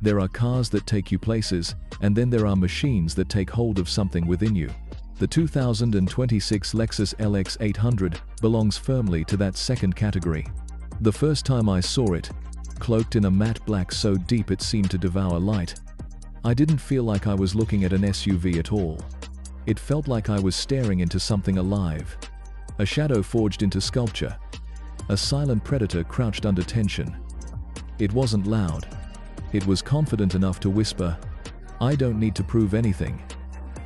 There are cars that take you places, and then there are machines that take hold of something within you. The 2026 Lexus LX 800 belongs firmly to that second category. The first time I saw it, cloaked in a matte black so deep it seemed to devour light, I didn't feel like I was looking at an SUV at all. It felt like I was staring into something alive. A shadow forged into sculpture. A silent predator crouched under tension. It wasn't loud. It was confident enough to whisper, "I don't need to prove anything."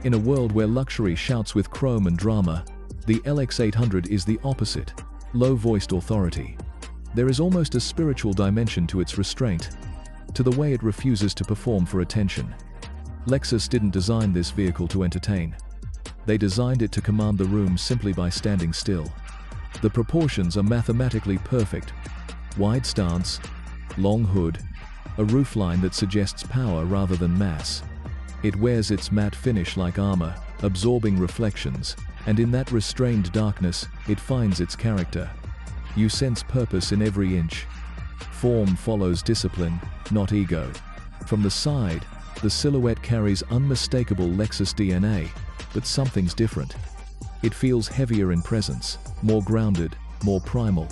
In a world where luxury shouts with chrome and drama, the LX 800 is the opposite, low-voiced authority. There is almost a spiritual dimension to its restraint, to the way it refuses to perform for attention. Lexus didn't design this vehicle to entertain. They designed it to command the room simply by standing still. The proportions are mathematically perfect. Wide stance, long hood, a roofline that suggests power rather than mass. It wears its matte finish like armor, absorbing reflections, and in that restrained darkness, it finds its character. You sense purpose in every inch. Form follows discipline, not ego. From the side, the silhouette carries unmistakable Lexus DNA, but something's different. It feels heavier in presence, more grounded, more primal.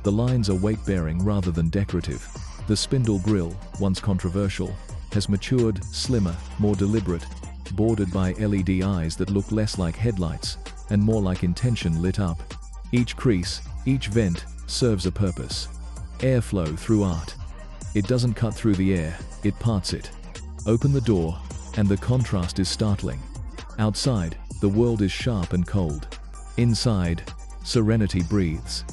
The lines are weight-bearing rather than decorative. The spindle grille, once controversial, has matured, slimmer, more deliberate, bordered by LED eyes that look less like headlights and more like intention lit up. Each crease, each vent, serves a purpose. Airflow through art. It doesn't cut through the air, it parts it. Open the door, and the contrast is startling. Outside, the world is sharp and cold. Inside, serenity breathes.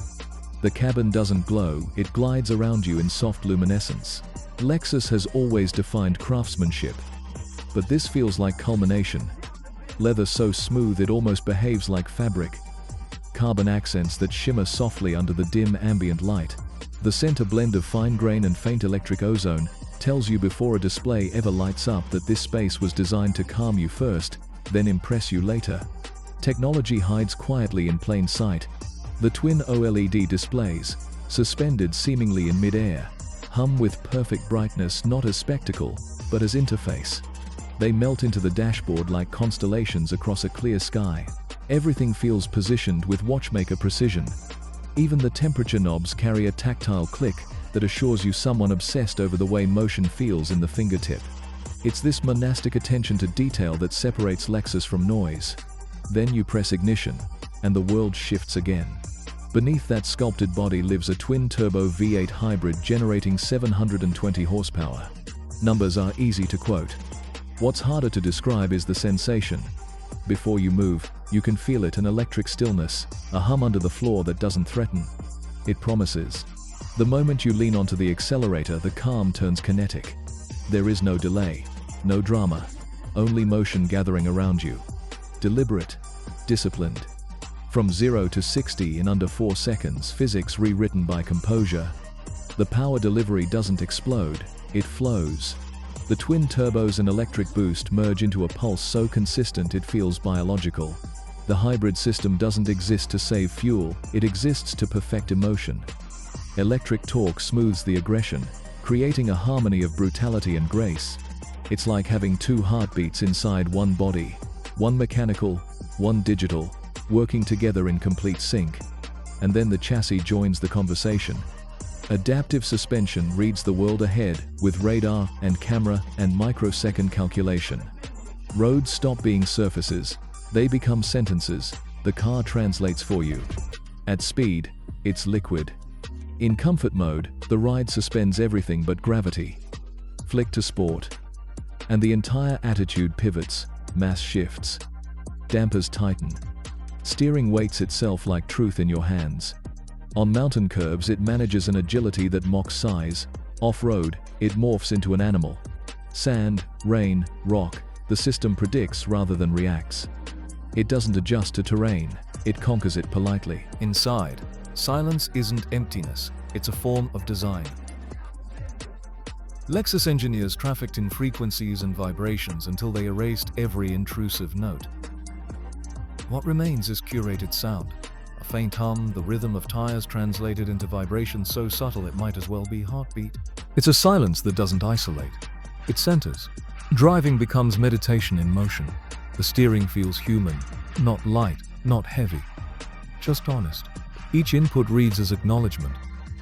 The cabin doesn't glow, it glides around you in soft luminescence. Lexus has always defined craftsmanship, but this feels like culmination. Leather so smooth it almost behaves like fabric. Carbon accents that shimmer softly under the dim ambient light. The center blend of fine grain and faint electric ozone tells you before a display ever lights up that this space was designed to calm you first, then impress you later. Technology hides quietly in plain sight. The twin OLED displays, suspended seemingly in mid-air, hum with perfect brightness not as spectacle, but as interface. They melt into the dashboard like constellations across a clear sky. Everything feels positioned with watchmaker precision. Even the temperature knobs carry a tactile click that assures you someone obsessed over the way motion feels in the fingertip. It's this monastic attention to detail that separates Lexus from noise. Then you press ignition, and the world shifts again. Beneath that sculpted body lives a twin-turbo V8 hybrid generating 720 horsepower. Numbers are easy to quote. What's harder to describe is the sensation. Before you move, you can feel it, an electric stillness, a hum under the floor that doesn't threaten. It promises. The moment you lean onto the accelerator, the calm turns kinetic. There is no delay, no drama, only motion gathering around you. Deliberate, disciplined. From 0 to 60 in under 4 seconds, physics rewritten by composure. The power delivery doesn't explode, it flows. The twin turbos and electric boost merge into a pulse so consistent it feels biological. The hybrid system doesn't exist to save fuel, it exists to perfect emotion. Electric torque smooths the aggression, creating a harmony of brutality and grace. It's like having two heartbeats inside one body, one mechanical, one digital, working together in complete sync. And then the chassis joins the conversation. Adaptive suspension reads the world ahead with radar and camera and microsecond calculation. Roads stop being surfaces, they become sentences, the car translates for you. At speed, it's liquid. In comfort mode, the ride suspends everything but gravity. Flick to sport, and the entire attitude pivots, mass shifts. Dampers tighten. Steering weights itself like truth in your hands. On mountain curves, it manages an agility that mocks size. Off-road, it morphs into an animal. Sand, rain, rock, the system predicts rather than reacts. It doesn't adjust to terrain, it conquers it politely. Inside, silence isn't emptiness, it's a form of design. Lexus engineers trafficked in frequencies and vibrations until they erased every intrusive note. What remains is curated sound. A faint hum, the rhythm of tires translated into vibration so subtle it might as well be heartbeat. It's a silence that doesn't isolate. It centers. Driving becomes meditation in motion. The steering feels human, not light, not heavy, just honest. Each input reads as acknowledgement,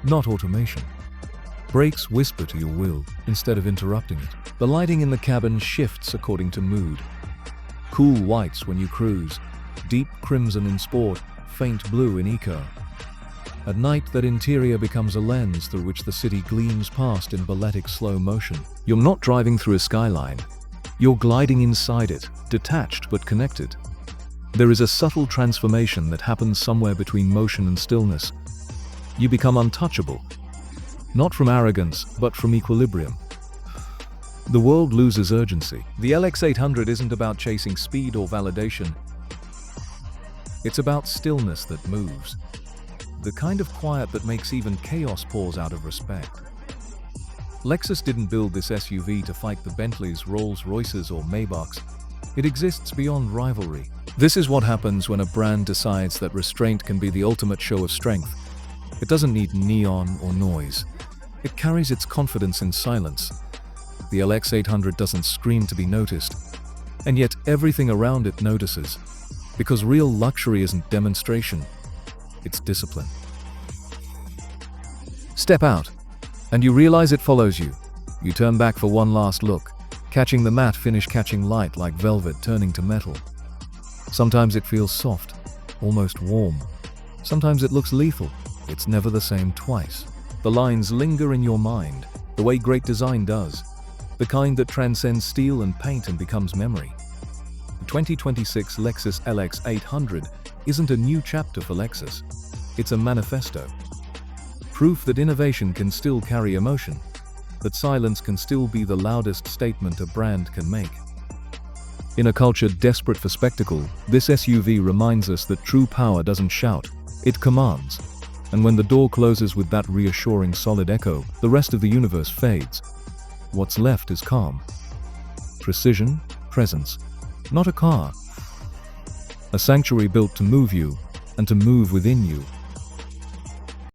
not automation. Brakes whisper to your will instead of interrupting it. The lighting in the cabin shifts according to mood. Cool whites when you cruise, deep crimson in sport, faint blue in eco. At night, that interior becomes a lens through which the city gleams past in balletic slow motion. You're not driving through a skyline. You're gliding inside it, detached but connected. There is a subtle transformation that happens somewhere between motion and stillness. You become untouchable, not from arrogance, but from equilibrium. The world loses urgency. The LX800 isn't about chasing speed or validation. It's about stillness that moves. The kind of quiet that makes even chaos pause out of respect. Lexus didn't build this SUV to fight the Bentleys, Rolls-Royces, or Maybachs. It exists beyond rivalry. This is what happens when a brand decides that restraint can be the ultimate show of strength. It doesn't need neon or noise. It carries its confidence in silence. The LX800 doesn't scream to be noticed, and yet everything around it notices. Because real luxury isn't demonstration, it's discipline. Step out, and you realize it follows you. You turn back for one last look, catching the matte finish, catching light like velvet turning to metal. Sometimes it feels soft, almost warm. Sometimes it looks lethal. It's never the same twice. The lines linger in your mind, the way great design does, the kind that transcends steel and paint and becomes memory. The 2026 Lexus LX 800 isn't a new chapter for Lexus. It's a manifesto. Proof that innovation can still carry emotion, that silence can still be the loudest statement a brand can make. In a culture desperate for spectacle, this SUV reminds us that true power doesn't shout, it commands. And when the door closes with that reassuring solid echo, the rest of the universe fades. What's left is calm. Precision, presence. Not a car. A sanctuary built to move you, and to move within you.